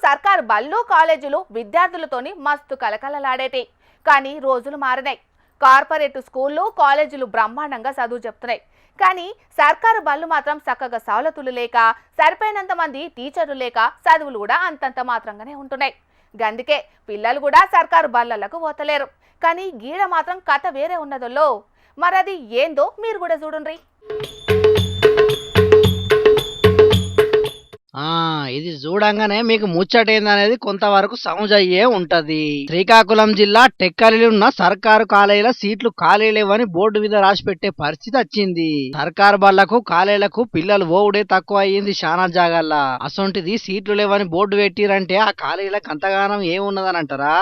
సర్కారు బళ్ళు కాలేజీలు విద్యార్థులతోని మస్తు కలకలలాడేటి. కానీ రోజులు మారినాయి. కార్పొరేట్ స్కూళ్ళు కాలేజీలు బ్రహ్మాండంగా చదువు చెప్తున్నాయి. కానీ సర్కారు బళ్ళు మాత్రం చక్కగా సౌలతులు లేక, సరిపోయినంత మంది టీచర్లు లేక చదువులు కూడా అంతంత మాత్రంగానే ఉంటున్నాయి. గందుకే పిల్లలు కూడా సర్కారు బళ్ళలకు పోతలేరు. కానీ గీడ మాత్రం కథ వేరే ఉన్నదోలో. మరది ఏందో మీరు కూడా చూడండి. ఇది చూడంగానే మీకు ముచ్చటేందనేది కొంతవరకు సమజయ్యే ఉంటది. శ్రీకాకుళం జిల్లా టెక్కలిలో ఉన్న సర్కారు కాలేజీల సీట్లు ఖాళీ లేవని బోర్డు మీద రాసి పెట్టే పరిస్థితి వచ్చింది. సర్కారు బళ్లకు కాలేజీలకు పిల్లలు ఓవుడే తక్కువ అయ్యింది శానా జాగాల్లా. అసొంటిది సీట్లు లేవని బోర్డు పెట్టిరంటే ఆ కాలేజీలకు అంతగానం ఏమున్నదని అంటారా?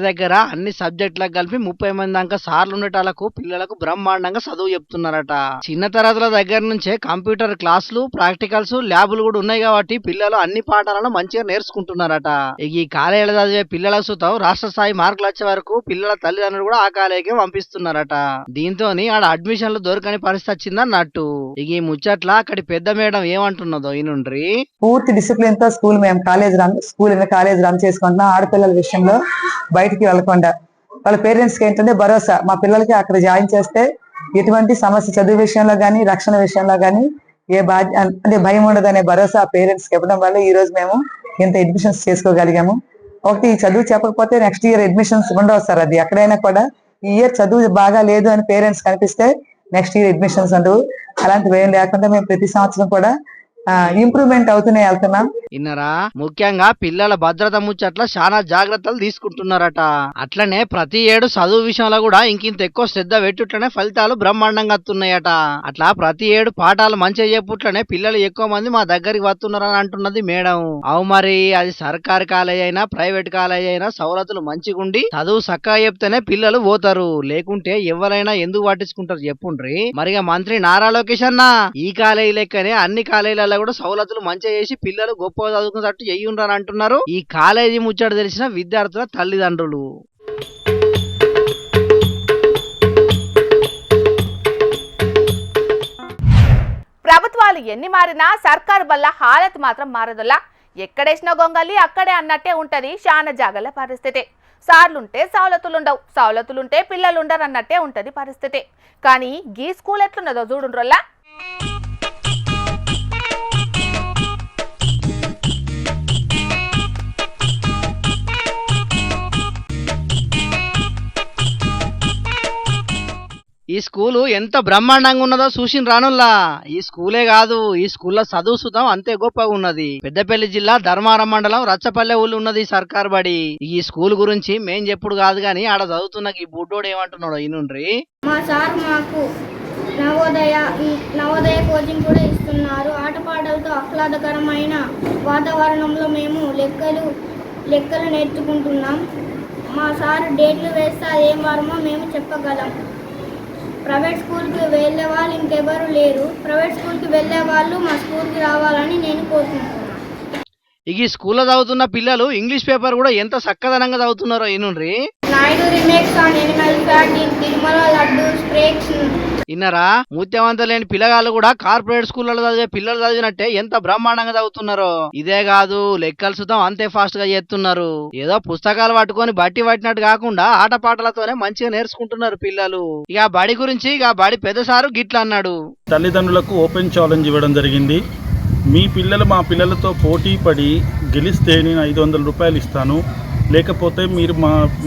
దగ్గర అన్ని సబ్జెక్టులకు కలిపి 30 మంది దాకా సార్లు ఉండేటాలకు పిల్లలకు బ్రహ్మాండంగా చదువు చెప్తున్నారట. చిన్న తరగతుల దగ్గర నుంచే కంప్యూటర్ క్లాసులు, ప్రాక్టికల్స్, ల్యాబులు కూడా ఉన్నాయి కాబట్టి పిల్లలు అన్ని పాఠాలను మంచిగా నేర్చుకుంటున్నారట. ఈ కాలేజీలో చదివే పిల్లల సుతం రాష్ట్ర స్థాయి మార్కులు వచ్చే వరకు పిల్లల తల్లిదండ్రులు కూడా ఆ కాలేజీకి పంపిస్తున్నారట. దీంతో ఆడ అడ్మిషన్లు దొరకని పరిస్థితి వచ్చిందన్నట్టు. ఈ ముచ్చట్ల అక్కడి పెద్ద మేడం ఏమంటున్నదో ఈనుండ్రి. పూర్తి డిసిప్లిన్ తో స్కూల్ కాలేజ్ రన్ చేసుకుంటున్నాం. ఆడపిల్లల విషయంలో బయటికి వెళ్లకుండా వాళ్ళ పేరెంట్స్ కి ఏంటంటే భరోసా, మా పిల్లలకి అక్కడ జాయిన్ చేస్తే ఎటువంటి సమస్య చదువు విషయంలో గానీ రక్షణ విషయంలో గానీ అంటే భయం ఉండదు అనే భరోసా ఆ పేరెంట్స్ కి ఇవ్వడం వల్ల ఈ రోజు మేము ఇంత అడ్మిషన్స్ చేసుకోగలిగాము. ఒకటి చదువు చెప్పకపోతే నెక్స్ట్ ఇయర్ అడ్మిషన్స్ ఉండవు సార్. అది ఎక్కడైనా కూడా ఈ ఇయర్ చదువు బాగా లేదు అని పేరెంట్స్ కనిపిస్తే నెక్స్ట్ ఇయర్ అడ్మిషన్స్ ఉండవు. అలాంటివి ఏం లేకుండా మేము ప్రతి సంవత్సరం కూడా ఇంప్రూవ్మెంట్ అవుతూనే వెళ్తున్నాం. ఇన్నరా ముఖ్యంగా పిల్లల భద్రత ముచ్చట్ల చాలా జాగ్రత్తలు తీసుకుంటున్నారట. అట్లనే ప్రతి ఏడు చదువు విషయంలో కూడా ఇంకింత ఎక్కువ శ్రద్ధ పెట్టుట్లనే ఫలితాలు బ్రహ్మాండంగా వస్తున్నాయట. అట్లా ప్రతి ఏడు పాఠాలు మంచిగా చెప్పుట్లనే పిల్లలు ఎక్కువ మంది మా దగ్గరికి వస్తున్నారని అంటున్నది మేడం. అవు మరి అది సర్కారు కాలేజ్ అయినా ప్రైవేట్ కాలేజ్ అయినా సౌలతులు మంచిగుండి చదువు చక్కగా చెప్తేనే పిల్లలు పోతారు. లేకుంటే ఎవరైనా ఎందుకు పట్టించుకుంటారు చెప్పుండ్రి. మరిగా మంత్రి నారా లోకేష్ అన్న ఈ కాలేజీ లెక్కనే అన్ని కాలేజీలలో కూడా సౌలతులు మంచిగా చేసి పిల్లలు గొప్ప చదువుకున్నట్టు చెయ్యుండ్రని అంటున్నారు ఈ కాలేజీ ముచ్చట తెలిసిన విద్యార్థుల తల్లిదండ్రులు. ప్రభుత్వాలు ఎన్ని మారినా సర్కారు బల్ల హాలత్ మాత్రం మారదులా. ఎక్కడేసిన గొంగలి అక్కడే అన్నట్టే ఉంటది శాన జాగల పరిస్థితి. సార్లుంటే సౌలతులుండవు, సౌలతులుంటే పిల్లలుండరు అన్నట్టే ఉంటది పరిస్థితి. కానీ గీ స్కూల్ ఎట్లున్నదో చూడుండ్రల్లా. ఈ స్కూలు ఎంత బ్రహ్మాండంగా ఉన్నదో చూసిన రానుల్లా. ఈ స్కూలే కాదు, ఈ స్కూల్లో చదువు సుతం అంతే గొప్పగా ఉన్నది. పెద్దపల్లి జిల్లా ధర్మారం మండలం రచ్చపల్లె ఊళ్ళు ఉన్నది సర్కార్ బడి. ఈ స్కూల్ గురించి మేం చెప్పుడు కాదు గాని ఆడ చదువుతున్న ఈ బుడ్డోడు ఏమంటున్నాడు ఈనుండ్రి. మా సార్ మాకు నవోదయ కోచింగ్ కూడా ఇస్తున్నారు. ఆటపాటలతో ఆహ్లాదకరమైన వాతావరణంలో మేము లెక్కలు నేర్చుకుంటున్నాం. మా సార్ డేట్లు వేస్తే అదేం వారమో మేము చెప్పగలం. ప్రైవేట్ స్కూల్కి వెళ్ళే వాళ్ళు ఇంకెవరు లేరు. ప్రైవేట్ స్కూల్కి వెళ్ళే వాళ్ళు మా స్కూల్కి రావాలని నేను కోరుకుంటున్నాను. ఈ స్కూల్లో చదువుతున్న పిల్లలు ఇంగ్లీష్ పేపర్ కూడా ఎంత చక్కదనంగా చదువుతున్నారో ఈనుండ్రి. Naidu remarks on animal fat in Tirumala laddu sparks. ఇన్నరా ముత్యవంతం లేని పిల్లగాళ్ళు కూడా కార్పొరేట్ స్కూళ్ళలో చదివే పిల్లలు చదివినట్టే ఎంత బ్రహ్మాండంగా చదువుతున్నారో. ఇదే కాదు లెక్కలు సుతం అంతే ఫాస్ట్ గా చేస్తున్నారు. ఏదో పుస్తకాలు పట్టుకొని బట్టి పట్టినట్టు కాకుండా ఆటపాటలతోనే మంచిగా నేర్చుకుంటున్నారు పిల్లలు. ఇక బడి గురించి బడి పెద్ద సారు గిట్లా అన్నాడు. తల్లిదండ్రులకు ఓపెన్ ఛాలెంజ్ ఇవ్వడం జరిగింది. మీ పిల్లలు మా పిల్లలతో పోటీ పడి గెలిస్తే నేను 500 రూపాయలు ఇస్తాను, లేకపోతే మీరు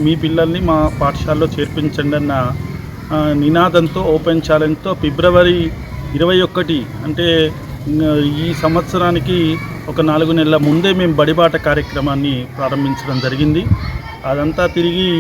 మీ పిల్లల్ని మా పాఠశాలలో చేర్పించండి అన్న నినాదంతో ఓపెన్ ఛాలెంజ్తో ఫిబ్రవరి 21 అంటే ఈ సంవత్సరానికి ఒక 4 నెలల ముందే మేము బడిబాట కార్యక్రమాన్ని ప్రారంభించడం జరిగింది. అదంతా తిరిగి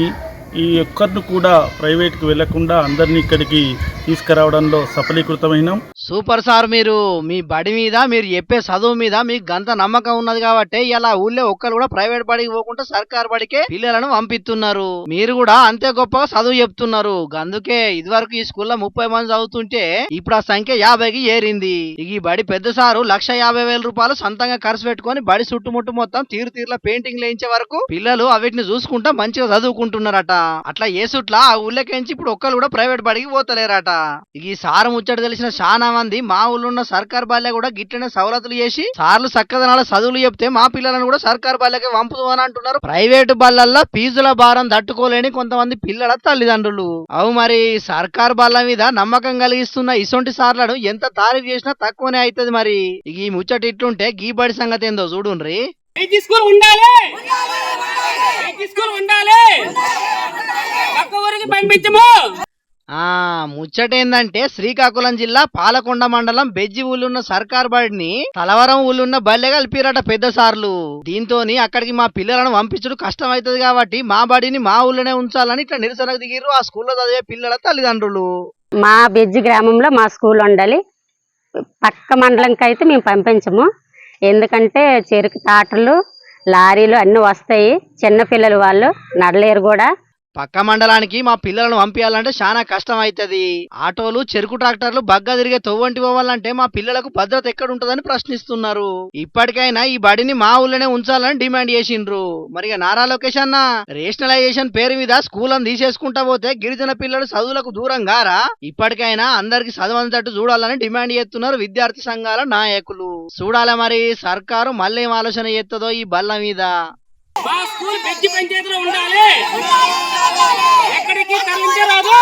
ఈ ఒక్కరిని కూడా ప్రైవేట్కి వెళ్లకుండా అందరినీ ఇక్కడికి తీసుకురావడంలో సఫలీకృతమైనాం. సూపర్ సార్, మీరు మీ బడి మీద మీరు చెప్పే చదువు మీద మీకు గంత నమ్మకం ఉన్నది కాబట్టి ఇలా ఊళ్ళో ఒక్కరు కూడా ప్రైవేట్ బడికి పోకుండా సర్కార్ బడికే పిల్లలను పంపిస్తున్నారు. మీరు కూడా అంతే గొప్పగా చదువు చెప్తున్నారు. అందుకే ఇదివరకు ఈ స్కూల్లో 30 మంది చదువుతుంటే ఇప్పుడు ఆ సంఖ్య 50కి ఏరింది. ఈ బడి పెద్ద సారు 1,50,000 రూపాయలు సొంతంగా ఖర్చు పెట్టుకుని బడి చుట్టుముట్టు మొత్తం తీరుతీరుల పెయింటింగ్ లేయించే వరకు పిల్లలు అవిటిని చూసుకుంటా మంచిగా చదువుకుంటున్నారట. అట్లా ఏసుట్లా ఆ ఊళ్ళకేంచి ఇప్పుడు ఒక్కరు కూడా ప్రైవేట్ బడికి పోతలేరట. ఈ సారు ముచ్చట తెలిసిన చాలా మంది మా ఊళ్ళో సర్కార్ బాల్య కూడా గిట్లనే సవలతులు చేసి సార్లు చక్కదనాల చదువులు చెప్తే మా పిల్లలను కూడా సర్కార్ బాల్యకి పంపుదు అని అంటున్నారు. ప్రైవేటు బళ్ళల్లో ఫీజుల భారం తట్టుకోలేని కొంతమంది పిల్లల తల్లిదండ్రులు. అవు మరి సర్కార్ బళ్ళ మీద నమ్మకం కలిగిస్తున్న ఇసొంటి సార్లను ఎంత తారీఫ్ చేసినా తక్కువనే అవుతుంది. మరి ఈ ముచ్చట ఇట్లుంటే గీ బడి సంగతి ఏందో చూడుండ్రి. ముచ్చటేందంటే శ్రీకాకుళం జిల్లా పాలకొండ మండలం బెజ్జి ఊళ్ళున్న సర్కార్ బడిని తలవరం ఊళ్ళున్న బల్లె కలిపిరట పెద్ద సార్లు. దీంతోని అక్కడికి మా పిల్లలను పంపించడం కష్టం అవుతుంది కాబట్టి మా బడిని మా ఊళ్ళోనే ఉంచాలని ఇట్లా నిరసనకు దిగిర్రు ఆ స్కూల్లో చదివే పిల్లల తల్లిదండ్రులు. మా బెజ్జి గ్రామంలో మా స్కూల్ ఉండాలి, పక్క మండలంకి అయితే మేము పంపించము. ఎందుకంటే చెరుకు టాటర్లు లారీలు అన్నీ వస్తాయి, చిన్నపిల్లలు వాళ్ళు నడలేరు కూడా. పక్క మండలానికి మా పిల్లలను పంపించాలంటే చాలా కష్టం అవుతుంది. ఆటోలు చెరుకు ట్రాక్టర్లు బగ్గా తిరిగే తొవ్వంటి పోవాలంటే మా పిల్లలకు భద్రత ఎక్కడ ఉంటుందని ప్రశ్నిస్తున్నారు. ఇప్పటికైనా ఈ బడిని మా ఊళ్ళోనే ఉంచాలని డిమాండ్ చేసిండ్రు. మరి నారా లోకేష్ అన్న రేషనలైజేషన్ పేరు మీద స్కూళ్ళను తీసేసుకుంటా పోతే గిరిజన పిల్లలు చదువులకు దూరం గారా? ఇప్పటికైనా అందరికి చదవంతట్టు చూడాలని డిమాండ్ చేస్తున్నారు విద్యార్థి సంఘాల నాయకులు. చూడాలి మరి సర్కారు మళ్ళీ ఏం ఆలోచన చేస్తుందో ఈ బల్ల మీద. మా స్కూల్ బెజ్జి పంచాయతీలో ఉండాలి, ఎక్కడికి తరలించరాదు.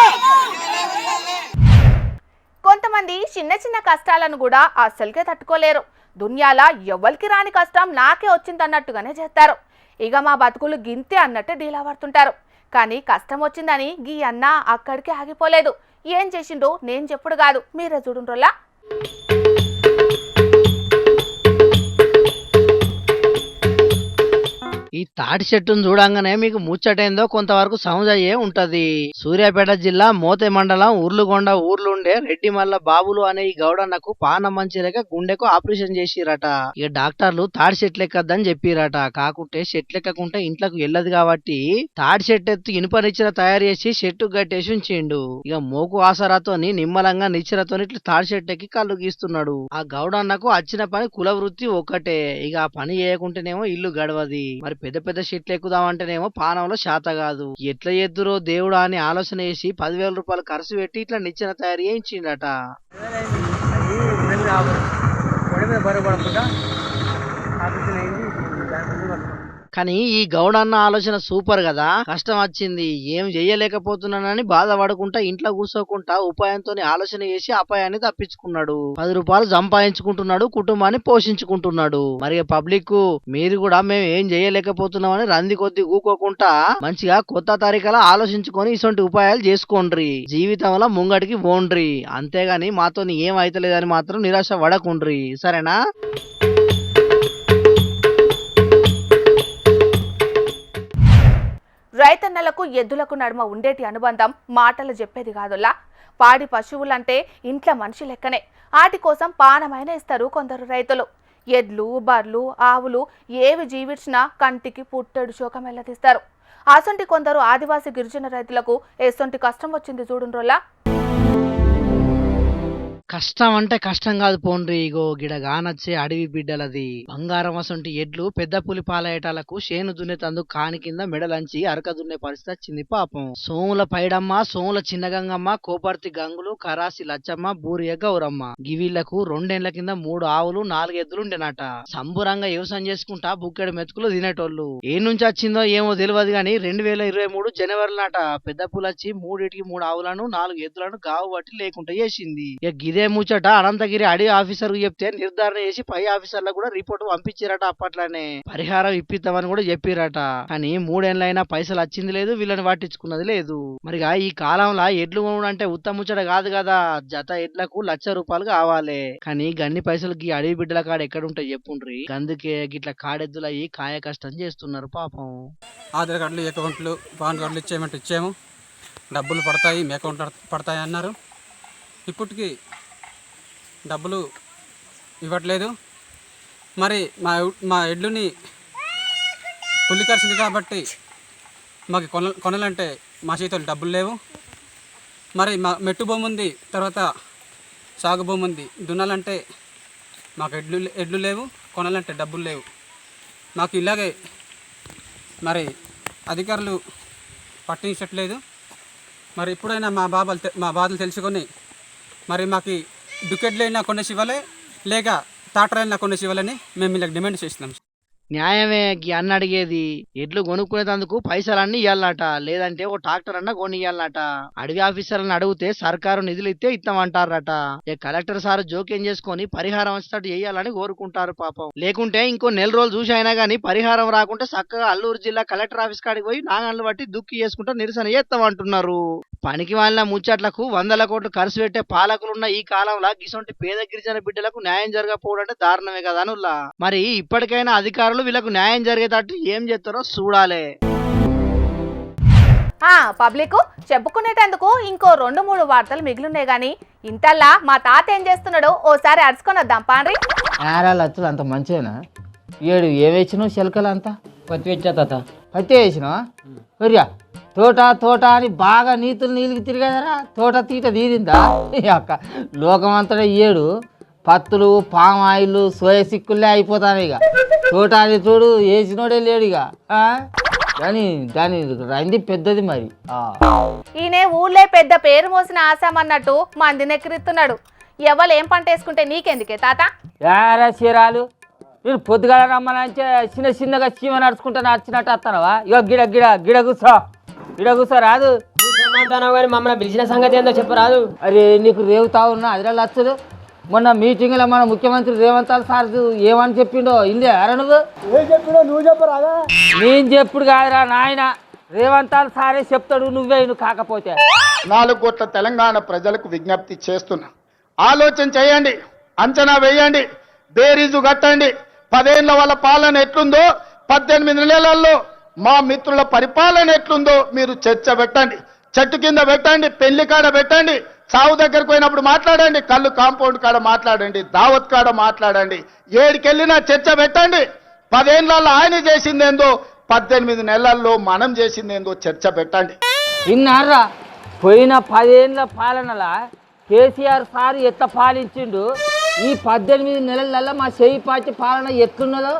కొంతమంది చిన్న చిన్న కష్టాలను కూడా అస్సలుకే తట్టుకోలేరు. దునియాలా ఎవ్వరికి రాని కష్టం నాకే వచ్చిందన్నట్టుగానే చేస్తారు. ఇక మా బతుకులు గింతే అన్నట్టు డీలా పడుతుంటారు. కానీ కష్టం వచ్చిందని గీ అన్న అక్కడికి ఆగిపోలేదు. ఏం చేసిండో నేను చెప్పుడు కాదు, మీరే చూడుండ్రోలా. ఈ తాటి చెట్టును చూడంగానే మీకు ముచ్చటేందో కొంతవరకు సముజయ్యే ఉంటది. సూర్యాపేట జిల్లా మోతే మండలం ఉర్లుగొండ ఊర్లుండే రెడ్డి మల్ల బాబులు అనే ఈ గౌడన్నకు పానం మంచి లేక గుండెకు ఆపరేషన్ చేసిరట. ఇక డాక్టర్లు తాడి చెట్లు ఎక్కద్దని చెప్పిరట. కాకుంటే చెట్లు ఎక్కకుంటే ఇంట్లోకి వెళ్ళదు కాబట్టి తాడి చెట్టు ఎత్తు ఇనుప నిచ్చెన తయారు చేసి చెట్టు కట్టేసి ఉంచిండు. ఇక మోకు ఆసరాతోని నిమ్మలంగా నిచ్చెనతో ఇట్లా తాడి చెట్టు ఎక్కి కళ్ళు గీస్తున్నాడు. ఆ గౌడన్నకు వచ్చిన పని కుల వృత్తి ఒక్కటే. ఇక ఆ పని చేయకుంటేనేమో ఇల్లు గడవది. మరి పెద్ద పెద్ద షీట్లు ఎక్కుదామంటేనేమో పానంలో శాత కాదు. ఎట్లా ఎద్దురో దేవుడా అని ఆలోచన చేసి 10,000 రూపాయలు ఖర్చు పెట్టి ఇట్లా నిచ్చెన తయారు చేయించిండట. కానీ ఈ గౌడన్న ఆలోచన సూపర్ కదా. కష్టం వచ్చింది ఏం చెయ్యలేకపోతున్నానని బాధపడుకుంటా ఇంట్లో కూర్చోకుండా ఉపాయంతో ఆలోచన చేసి అపాయాన్ని తప్పించుకున్నాడు. 10 రూపాయలు సంపాదించుకుంటున్నాడు, కుటుంబాన్ని పోషించుకుంటున్నాడు. మరి పబ్లిక్ మీరు కూడా మేము ఏం చేయలేకపోతున్నామని రంది కొద్ది ఊకోకుండా మంచిగా కొత్త తరీకలా ఆలోచించుకొని ఇటువంటి ఉపాయాలు చేసుకోండ్రి. జీవితంలో ముంగడికి పోండ్రి. అంతేగాని మాతో ఏం అయితలేదని మాత్రం నిరాశ పడకుండ్రి, సరేనా? రైతన్నలకు ఎద్దులకు నడుమ ఉండేటి అనుబంధం మాటలు చెప్పేది కాదులా. పాడి పశువులంటే ఇంట్లో మనిషి లెక్కనే. వాటి కోసం పానమైన ఇస్తారు కొందరు రైతులు. ఎడ్లు బర్లు ఆవులు ఏవి జీవించినా కంటికి పుట్టెడు శోకం ఎల్లదీస్తారు. అసొంటి కొందరు ఆదివాసీ గిరిజన రైతులకు ఎసొంటి కష్టం వచ్చింది చూడుండ్రోలా. కష్టం అంటే కష్టం కాదు పోండ్రి. ఇగో గిడగానొచ్చే అడవి బిడ్డలది బంగారం అసొంటి ఎడ్లు పెద్ద పులి పాలయేటాలకు చేను దున్నేతందుకు కాని కింద మెడలంచి అరక దున్నే పరిస్థితి వచ్చింది పాపం. సోముల పైడమ్మ, సోముల చిన్నగంగమ్మ, కోపర్తి గంగులు, కరాసి లచ్చమ్మ, బూరియ గౌరమ్మ గివీళ్లకు 2 ఏళ్ల కింద 3 ఆవులు 4 ఎద్దులుండెనట. సంబురంగా వ్యవసాయం చేసుకుంటా బుక్కెడు మెతుకులు తినేటోళ్ళు. ఏ నుంచి వచ్చిందో ఏమో తెలియదు గాని 2023 జనవరి నాట పెద్ద పులచ్చి 3 ఆవులను 4 ఎద్దులను గావు బట్టి లేకుండా చేసింది. ఇదే ముచ్చట అనంతగిరి అడవి ఆఫీసర్ చెప్తే నిర్ధారణ చేసి పై ఆఫీసర్లకు కూడా రిపోర్ట్ పంపించారట. అప్పట్లోనే పరిహారం ఇప్పిద్దామని కూడా చెప్పిరట. కానీ 3 ఏళ్ళైనా పైసలు వచ్చింది లేదు, వీళ్ళని పట్టించుకున్నది లేదు. మరిగా ఈ కాలంలో ఎడ్లు అంటే ఉత్తమ ముచ్చట కాదు కదా. జత ఎడ్లకు 1,00,000 రూపాయలు కావాలి. కానీ గన్ని పైసలు ఈ అడవి బిడ్డల కాడ ఎక్కడుంటాయి చెప్పుండ్రి. అందుకే గిట్ల కాడెద్దులు అయ్యి కాయ కష్టం చేస్తున్నారు పాపం. ఆధార్ కార్డులు అకౌంట్లు పాన్ కార్డులు ఇచ్చేయమంటే ఇచ్చాము, డబ్బులు పడతాయి మీ అకౌంట్ పడతాయి అన్నారు. ఇప్పటికి డబ్బులు ఇవ్వట్లేదు. మరి మా ఎడ్లుని పులి కరిచింది కాబట్టి మాకు కొనాలంటే మా చేతులు డబ్బులు లేవు. మరి మా మెట్టు భూమి ఉంది, తర్వాత సాగు భూమి ఉంది. దున్నాలంటే మాకు ఎడ్లు లేవు, కొనాలంటే డబ్బులు లేవు. మాకు ఇలాగే మరి అధికారులు పట్టించట్లేదు. మరి ఇప్పుడైనా మా బాధలు తెలుసుకొని మరి మాకు డుకెట్లు అయినా కొనేసి ఇవ్వాలి, లేక టాటర్ అయినా కొనేసి ఇవ్వాలని మేము వీళ్ళకి డిమాండ్ చేస్తున్నాం. న్యాయమే అన్న అడిగేది. ఎడ్లు కొనుక్కునేందుకు పైసలన్నీ ఇవ్వాలట, లేదంటే ఓ ట్రాక్టర్ అన్న కొనియాలట. అడవి ఆఫీసర్లను అడిగితే సర్కారు నిధులు ఇస్తే ఇస్తామంటారట. కలెక్టర్ సార్ జోక్యం చేసుకొని పరిహారం వచ్చేటట్టు చేయాలని కోరుకుంటారు పాపం. లేకుంటే ఇంకో నెల రోజులు చూసి అయినా గానీ పరిహారం రాకుంటే చక్కగా అల్లూరు జిల్లా కలెక్టర్ ఆఫీస్ కాడికి పోయి నాగన్లు బట్టి దుక్కి చేసుకుంటూ నిరసన చేస్తామంటున్నారు. పనికి వాళ్ళ ముచ్చట్లకు 100 కోట్లు ఖర్చు పెట్టే పాలకులున్న ఈ కాలంలో గిసొంటి పేద గిరిజన బిడ్డలకు న్యాయం జరగకపోవడం అంటే దారుణమే కదా అనుల్లా. మరి ఇప్పటికైనా అధికారులు వీళ్ళకు న్యాయం జరిగేటట్టు ఏం చేస్తారో చూడాలి. పబ్లిక్ చెప్పుకునేటందుకు ఇంకో 2-3 వార్తలు మిగిలిన్నాయి గాని ఇంతల్లా మా తాత ఏం చేస్తున్నాడో ఓసారి అరుచుకొని వద్దాం పాండ్రి. వచ్చుడు అంత మంచిదేనా? ఏడు ఏమేసినావు చిలకలు అంతా? పత్తి వచ్చా తాత. పత్తి వేసినావా? ఒరియా తోట తోట అని బాగా నీళ్ళకి తిరిగేదరా, తోట తీట తీరిందా? అక్క లోకమంతటా ఏడు పత్తులు పామాయిల్ సోయ సిక్కులే అయిపోతాను. ఇక తోట అని చూడు వేసినోడే లేడు ఇక. కానీ దాని రంది పెద్దది మరి. ఈయనే ఊళ్ళే పెద్ద పేరు మోసిన ఆశామన్నట్టు మందిని ఎక్కిరిస్తున్నాడు. ఎవరు ఏం పంట వేసుకుంటే నీకెందుకే తాత? యారా చీరాలు నేను పొద్దుగాల రమ్మనంటే చిన్నగా చీమ నడుచుకుంటా నడిచినట్టు వస్తానవా? ఇక గిడ కూర్చో రాదు. కానీ మమ్మల్ని పిలిచిన సంగతి ఏందో చెప్పరాదు. అరే నీకు రేవుతా ఉన్నా అదిరా లచ్చదు. మొన్న మీటింగ్లో మన ముఖ్యమంత్రి రేవంత్ సార్ ఏమని చెప్పిండో ఇందే అరా నువ్వు చెప్పరాదా? నేను చెప్పుడు కాదురా నాయన, రేవంత్ సారే చెప్తాడు, నువ్వు కాకపోతే. 4 కోట్ల తెలంగాణ ప్రజలకు విజ్ఞప్తి చేస్తున్నా, ఆలోచన చేయండి, అంచనా వేయండి, బేరీజు కట్టండి. 10 ఏళ్ల వాళ్ళ పాలన ఎట్లుందో, 18 నెలల్లో మా మిత్రుల పరిపాలన ఎట్లుందో మీరు చర్చ పెట్టండి. చెట్టు కింద పెట్టండి, పెళ్లి కాడ పెట్టండి, చావు దగ్గరకు పోయినప్పుడు మాట్లాడండి, కళ్ళు కాంపౌండ్ కాడ మాట్లాడండి, దావత్ కాడ మాట్లాడండి, ఏడికెళ్ళినా చర్చ పెట్టండి. 10 ఏళ్లలో ఆయన చేసిందేందో, 18 నెలల్లో మనం చేసిందేందో చర్చ పెట్టండి. విన్నారా? పోయిన 10 ఏళ్ళ పాలనలా కేసీఆర్ సార్ ఎట్లా పాలించిండు, ఈ 18 నెలలలో మా చేయి పార్టీ పాలన ఎట్లున్నదో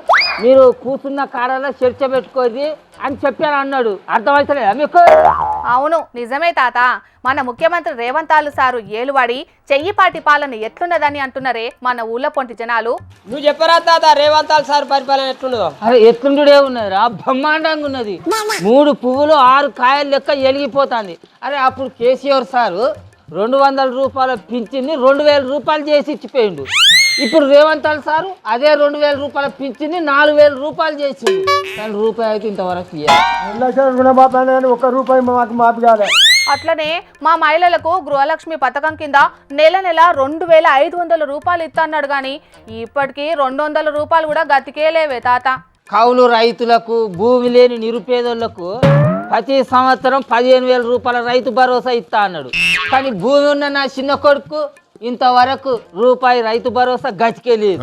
మీరు కూర్చున్న కాడలో చర్చ పెట్టుకోది అని చెప్పాను అన్నాడు. అర్థమవుతలేదా మీకు? అవును నిజమే తాత. మన ముఖ్యమంత్రి రేవంత్ సారు ఏలువాడి చెయ్యిపాటి పాలన ఎట్లున్నదని అంటున్నారే మన ఊళ్ళో పొంటి జనాలు. నువ్వు చెప్పరా తాత రేవంత్ సార్ పరిపాలన ఎట్లున్నదో? అరే ఎట్లుండే ఉన్నది రా, బ్రహ్మాండంగా ఉన్నది. 3 పువ్వులు 6 కాయలు లెక్క ఎలిగిపోతుంది. అరే అప్పుడు కేసీఆర్ సారు 200 రూపాయల పింఛన్ని 2000 రూపాయలు చేసి ఇచ్చిపోయిండు. ఇప్పుడు రేవంత్ సారు అదే 2000 రూపాయల పింఛన్ని 4000 రూపాయలు చేసిండు. కానీ రూపాయి అయితే ఇంతవరకు ₹1 అట్లనే మా మహిళలకు గృహలక్ష్మి పథకం కింద నెల 2500 రూపాయలు ఇస్తాన్నాడు గాని ఇప్పటికీ 200 రూపాయలు కూడా గతికే లేవే తాత. కౌలు రైతులకు, భూమి లేని నిరుపేదోళ్లకు ప్రతి సంవత్సరం 15,000 రూపాయల రైతు భరోసా ఇస్తా అన్నాడు. కానీ భూమి ఉన్న నా చిన్న కొడుకు ఇంతవరకు రూపాయి రైతు భరోసా గతికే లేదు.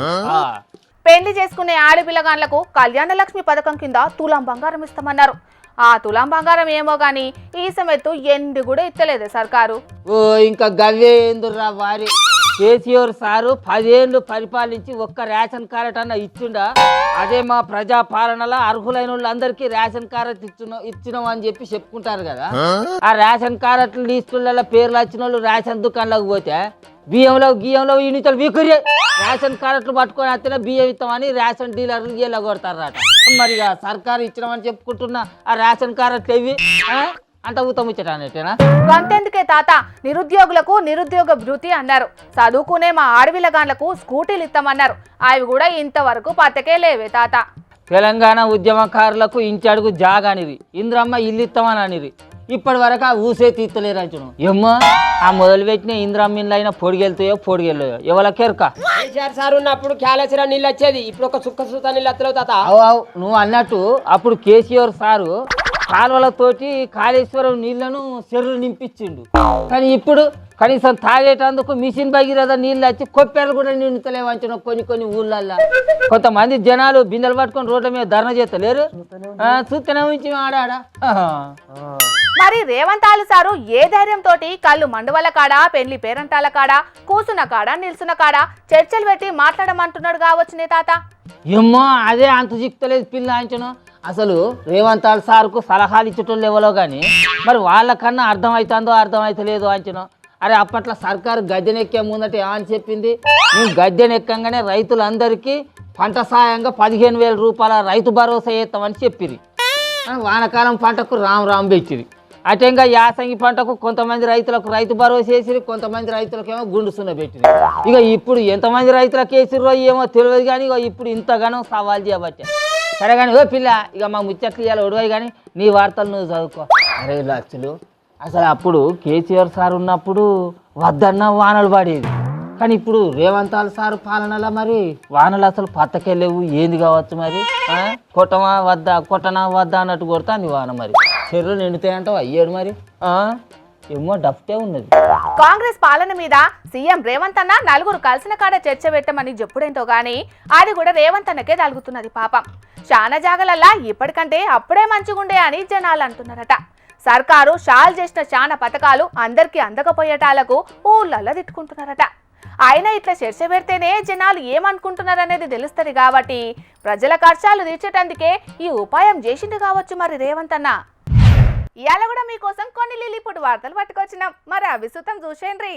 పెళ్లి చేసుకునే ఆడపిల్లగాన్లకు కళ్యాణ లక్ష్మి పథకం కింద తులం బంగారం ఇస్తామన్నారు. ఆ తులం బంగారం ఏమో గాని ఈ సమేత్తు ఎండు కూడా ఇస్తలేదు సర్కారు. ఓ ఇంకా గవ్వే ఎందురా వారి. కేసీఆర్ సారు 10 ఏళ్ళు పరిపాలించి ఒక్క రేషన్ కార్డు అన్న ఇచ్చిండా? అదే మా ప్రజా పాలనలో అర్హులైన వాళ్ళందరికీ రేషన్ కార్డు ఇచ్చినాం అని చెప్పి చెప్పుకుంటారు కదా. ఆ రేషన్ కార్డు లిస్టులలో పేర్లు వచ్చిన వాళ్ళు రేషన్ దుకాణంలోకి పోతే బియ్యంలో యూనిట్లు వీకురే రేషన్ కార్డులు పట్టుకొని వస్తేనే బియ్యం ఇస్తామని రేషన్ డీలర్లు ఇలా కొడతారట. మరి సర్కారు ఇచ్చినామని చెప్పుకుంటున్నా ఆ రేషన్ కార్డులు ఇవి అంత ఊతముచ్చటేనా? గంతెందుకే తాత, నిరుద్యోగులకు నిరుద్యోగ భృతి అన్నారు. చదువుకునే మా ఆడపిల్లగాన్లకు స్కూటీలు ఇస్తామన్నారు. అవి కూడా ఇంతవరకు పతకే లేవే తాత. తెలంగాణ ఉద్యమకారులకు ఇంచడుగు జాగానిది, ఇంద్రమ్మ ఇల్లు ఇస్తామని అనిది. ఇప్పటి వరకు ఆ ఊసే తీర్తలేరు అంటున్నాం. ఏమ్మో ఆ మొదలుపెట్టిన ఇంద్రమ్మ ఇల్లు అయినా పొడిగెళ్తాయో ఎవరికెరక. సార్ ఉన్నప్పుడు క్యాలెసరా నీళ్ళు వచ్చేది, ఇప్పుడు ఒక చుక్క సుత నీళ్ళు వస్తలేవు తాత. అవు నువ్వు అన్నట్టు అప్పుడు కేసీఆర్ సారు కాలువలతోటి కాళేశ్వరం నీళ్లను చెరువులు నింపించిండు. కానీ ఇప్పుడు కనీసం తాగేటందుకు మిషన్ భగీరథ నీళ్ళు వచ్చి కొప్పెలు కూడా నిండుతలేవంచిన కొన్ని ఊళ్ళల్లో. కొంతమంది జనాలు బిందెలు పట్టుకొని రోడ్ల మీద ధర్నా చేస్తలేరు. చూస్తేనే ఉంచి ఆడాడా. మరి రేవంత్ సారు ఏ ధైర్యంతో కళ్ళు మండువల కాడ, పెళ్లి పేరంటాల కాడ, కూసున్న కాడ, నిల్చున్న కాడ చర్చలు పెట్టి మాట్లాడమంటున్నాడు కావచ్చునే తాత. ఏమో అదే అంత చిక్తలేదు పిల్ల అంచను. అసలు రేవంత్ సార్కు సలహాలు ఇచ్చేటోళ్ళు ఎవరో కానీ మరి వాళ్ళకన్నా అర్థమవుతుందో అర్థమవుతలేదు అంచను. అరే అప్పట్లో సర్కారు గద్దెనెక్కే ముందట అని చెప్పింది, మేము గద్దెనెక్కంగానే రైతులందరికీ పంట సాయంగా 15,000 రూపాయల రైతు భరోసా చేస్తామని చెప్పిరి. వానకాలం పంటకు రామ్ పెట్టిరి. అటంగా యాసంగి పంటకు కొంతమంది రైతులకు రైతు భరోసా వేసిరి, కొంతమంది రైతులకేమో గుండు సున్న పెట్టిరి. ఇక ఇప్పుడు ఎంతమంది రైతులకు వేసిర్రో ఏమో తెలియదు, కానీ ఇక ఇప్పుడు ఇంతగానో సవాల్ చేయబట్టే. సరే కానీ ఓ పిల్ల, ఇక మా ముచ్చట్లు ఇవ్వాలి ఒడవాయి, కానీ నీ వార్తలు నువ్వు చదువుకో. అరే లక్షలు, అసలు అప్పుడు కేసీఆర్ సార్ ఉన్నప్పుడు వద్దన్న వానలు పడేది, కానీ ఇప్పుడు రేవంత్ సార్ పాలనలో మరి వానలు అసలు పత్తకెళ్ళేవు. ఏంది కావచ్చు మరి, కొట్టమా వద్దా కొట్టనా వద్దా అన్నట్టు కొడతాంది వాన. మరి చెర్లు నిండుతాయంటావు అయ్యాడు మరి, ఏమో డఫ్టే ఉన్నది. కాంగ్రెస్ పాలన మీద సీఎం రేవంత్ అన్న నలుగురు కలిసిన కాడ చర్చ పెట్టమని చెప్పుడేంటో గానీ అది కూడా రేవంత్ అన్నకే తగులుతున్నది పాపం. చాలా జాగలల్లా ఇప్పటికంటే అప్పుడే మంచిగుండే అని జనాలు అంటున్నారట. సర్కారు షాల్ చేసిన చాలా పథకాలు అందరికీ అందకపోయేటాలకు ఊళ్ళల్లో తిట్టుకుంటున్నారట. ఆయన ఇట్లా చర్చ పెడితేనే జనాలు ఏమనుకుంటున్నారనేది తెలుస్తుంది కాబట్టి ప్రజల కష్టాలు తీర్చేటందుకే ఈ ఉపాయం చేసింది కావచ్చు మరి రేవంత్ అన్న. ఇవాళ కూడా మీకోసం కొన్ని లిల్లీపుట్ వార్తలు పట్టుకొచ్చినాం, మరి అవి సుతం చూసేయండి.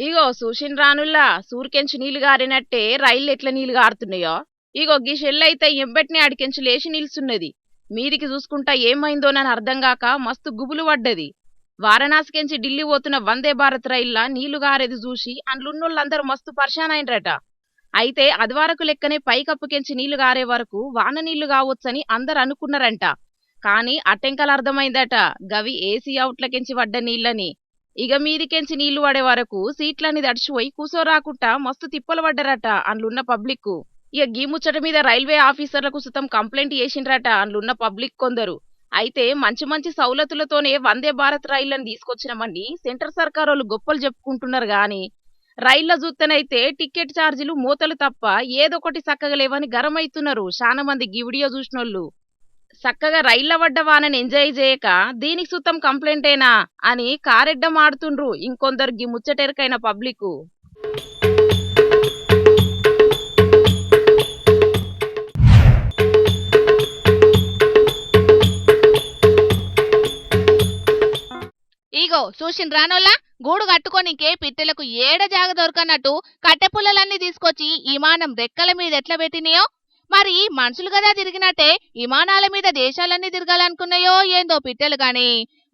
ఇగో చూసిన రానుల్లా సూర్కెంచి నీళ్లు గారినట్టే రైళ్ళు ఎట్లా నీళ్లు గారుతున్నాయో, ఇగో గీ షెల్లైతే ఎంబెట్ని ఆడికెంచి లేచి నిల్చున్నది. మీదికి చూసుకుంటా ఏమైందోనని అర్థం కాక మస్తు గుబులు పడ్డది. వారణాసికెంచి ఢిల్లీ పోతున్న వందే భారత్ రైల్లా నీళ్లు గారేది చూసి అందులున్నోళ్ళందరూ మస్తు పరిశాన్ అయినరట. అయితే అది వరకు లెక్కనే పైకప్పుకెంచి నీళ్లు గారే వరకు వాన నీళ్లు కావచ్చని అందరు అనుకున్నారంట. కానీ అటెంకలు అర్థమైందట గవి ఏసీ అవుట్లకెంచి పడ్డ నీళ్ళని. ఇక మీదికెంచి నీళ్లు పడే వరకు సీట్లని దడిచిపోయి కూసోరాకుండా మస్తు తిప్పలు పడ్డరట అందులున్న పబ్లిక్. ఇక గీ ముచ్చట మీద రైల్వే ఆఫీసర్లకు సుతం కంప్లైంట్ చేసిండ్రట అందులున్న పబ్లిక్ కొందరు. అయితే మంచి మంచి సౌలతులతోనే వందే భారత్ రైళ్లను తీసుకొచ్చినామని సెంటర్ సర్కార్ వాళ్ళు గొప్పలు చెప్పుకుంటున్నారు. గాని రైళ్ల చూస్తేనైతే టికెట్ ఛార్జీలు మూతలు తప్ప ఏదొకటి చక్కగా లేవని గరమైతున్నారు చాలా మంది గీ వీడియో చూసినోళ్ళు. చక్కగా రైళ్ల వడ్డ వానని ఎంజాయ్ చేయక దీనికి సుతం కంప్లైంటేనా అని కారెడ్డం ఆడుతుండ్రు ఇంకొందరు గీ ముచ్చటెరకైన పబ్లిక్. ఇగో చూసిన రానోళ్ళ గూడు కట్టుకోనికే పిట్టెలకు ఏడ జాగ దొరకనట్టు కట్టెపుల్లలన్నీ తీసుకొచ్చి విమానం రెక్కల మీద ఎట్లా పెట్టినాయో, మరి మనుషులు కదా తిరిగినట్టే విమానాల మీద దేశాలన్నీ తిరగాలనుకున్నాయో ఏందో పిట్టెలు గాని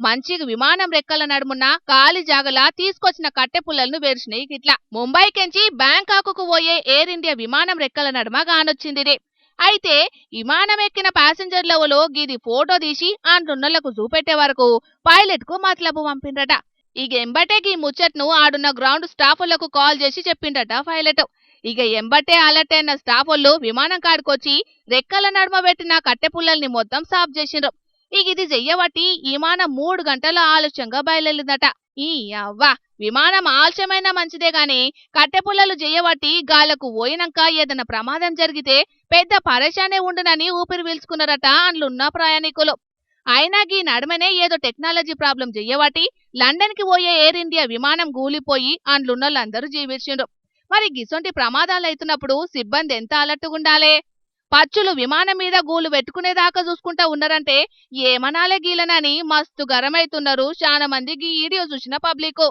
మంచిగా విమానం రెక్కల నడుమున్న ఖాళీ జాగలా తీసుకొచ్చిన కట్టెపుల్లలను వేర్చినాయి. ఇట్లా ముంబైకెంచి బ్యాంకాకు పోయే ఎయిర్ ఇండియా విమానం రెక్కల నడుమ గానొచ్చింది. అయితే విమానం ఎక్కిన ప్యాసింజర్లలో గీది ఫోటో తీసి ఆండ్రున్నలకు చూపెట్టే వరకు పైలట్ కు మతలబు పంపిండ్రట. ఇక ఎంబటే గీ ముచ్చట్ను ఆడున్న గ్రౌండ్ స్టాఫ్లకు కాల్ చేసి చెప్పిండట పైలట్. ఇక ఎంబటే అలర్ట్ అయిన స్టాఫ్లు విమానం కాడుకొచ్చి రెక్కల నడుమ పెట్టిన కట్టెపుల్లల్ని మొత్తం సాఫ్ చేసిండ్రు. ఇక ఇది చెయ్యబట్టి విమానం 3 గంటల ఆలస్యంగా బయలుదేరిందట. ఈ అవ్వా విమానం ఆలస్యమైనా మంచిదే గాని కట్టెపుల్లలు చెయ్యబట్టి గాలకు పోయినాక ఏదైనా ప్రమాదం జరిగితే పెద్ద పరేషానే ఉండునని ఊపిరి పీల్చుకున్నారట అందులున్న ప్రయాణికులు. అయినా గీ నడుమనే ఏదో టెక్నాలజీ ప్రాబ్లం చెయ్యబట్టి లండన్ కి పోయే ఎయిర్ ఇండియా విమానం గూలిపోయి అందులున్నోళ్ళందరూ జీవించిండ్రు. మరి గిసొంటి ప్రమాదాలు అవుతున్నప్పుడు సిబ్బంది ఎంత అలర్టుగుండాలే. పచ్చులు విమానం మీద గూలు పెట్టుకునేదాకా చూసుకుంటా ఉన్నారంటే ఏమనాలే గీలనని మస్తు గరమైతున్నారు చాలా మంది గీ వీడియో చూసిన పబ్లిక్.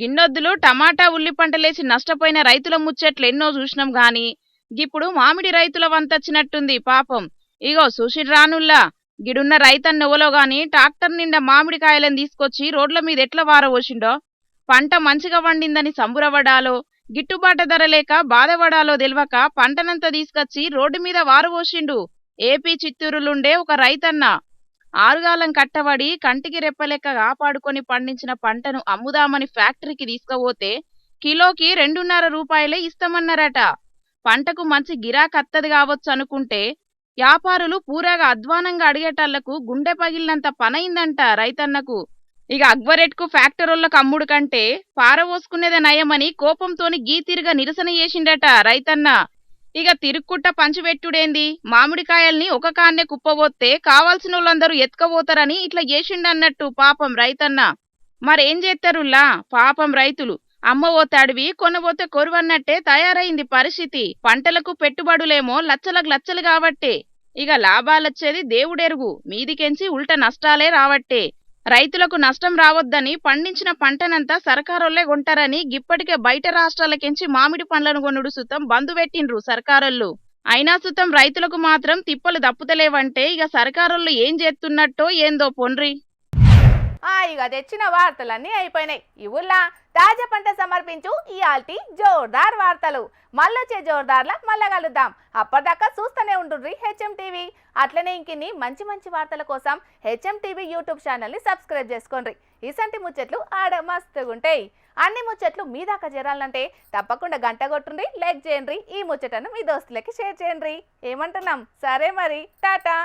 గిన్నొద్దులు టమాటా ఉల్లి పంటలేసి నష్టపోయిన రైతుల ముచ్చట్లు ఎన్నో చూసినాం గాని ఇప్పుడు మామిడి రైతుల వంతొచ్చినట్టుంది పాపం. ఇగో చూసి రానుల్లా గిడున్న రైతన్నెవలో గాని ట్రాక్టర్ నిండా మామిడికాయలను తీసుకొచ్చి రోడ్ల మీద ఎట్లా వారవోసిండో, పంట మంచిగా వండిందని సంబురపడాలో గిట్టుబాటు ధర లేక బాధపడాలో తెలియక పంటనంతా తీసుకొచ్చి రోడ్డు మీద వారవోసిండు. ఏపీ చిత్తూరులుండే ఒక రైతన్న ఆరుగాలం కట్టబడి కంటికి రెప్పలెక్క కాపాడుకొని పండించిన పంటను అమ్ముదామని ఫ్యాక్టరీకి తీసుకుపోతే కిలోకి 2.5 రూపాయలే ఇస్తామన్నారట. పంటకు మంచి గిరాకత్తది కావచ్చు అనుకుంటే వ్యాపారులు పూరగా అధ్వానంగా అడిగేటాళ్లకు గుండె పగిలినంత పనైందంట రైతన్నకు. ఇక అక్బరేట్కు ఫ్యాక్టరీలకు అమ్ముడు కంటే పారవోసుకునేదే నయమని కోపంతోని గీతిరిగా నిరసన చేసిండట రైతన్న. ఇక తిరుక్కుంట పంచిపెట్టుడేంది, మామిడికాయల్ని ఒక కాన్నే కుప్పబోతే కావాల్సిన వాళ్ళందరూ ఎత్తుకపోతారని ఇట్లా చేసిండన్నట్టు పాపం రైతన్న. మరేం చేస్తారులా పాపం రైతులు అమ్మబోతే అడవి కొనబోతే కొరువన్నట్టే తయారైంది పరిస్థితి. పంటలకు పెట్టుబడులేమో లచ్చలకు లచ్చలు కాబట్టే ఇక లాభాలొచ్చేది దేవుడెరుగు, మీదికెంచి ఉల్ట నష్టాలే రావట్టే. రైతులకు నష్టం రావద్దని పండించిన పంటనంతా సర్కారోళ్లే కొంటారని గిప్పటికే బయట రాష్ట్రాలకెంచి మామిడి పండ్లను కొనుడు సుతం బంధు పెట్టిండ్రు సర్కారోళ్ళు. అయినా సుతం రైతులకు మాత్రం తిప్పలు దప్పుతలేవంటే ఇక సర్కారోళ్ళు ఏం చేస్తున్నట్టో ఏందో పొండ్రి. ఇక తెచ్చిన వార్తలన్నీ అయిపోయినాయి. ఈ ఊళ్ళ తాజా పంట సమర్పించు ఇయాల్టి జోర్దార్ వార్తలు. మళ్ళొచ్చే జోర్దార్ల మళ్ళా కలుద్దాం. అప్పటిదాకా చూస్తూనే ఉండుర్రి హెచ్ఎం టీవీ. అట్లనే ఇంకిన్ని మంచి మంచి వార్తల కోసం హెచ్ఎం టీవీ యూట్యూబ్ ఛానల్ని సబ్స్క్రైబ్ చేసుకోండి. ఇసంటి ముచ్చట్లు ఆడ మస్తుగుంటాయి. అన్ని ముచ్చట్లు మీ దాకా చేరాలంటే తప్పకుండా గంట కొట్టుండ్రి, లైక్ చేయండి, ఈ ముచ్చటను మీ దోస్తులకి షేర్ చేయండి. ఏమంటున్నాం? సరే మరి, టాటా.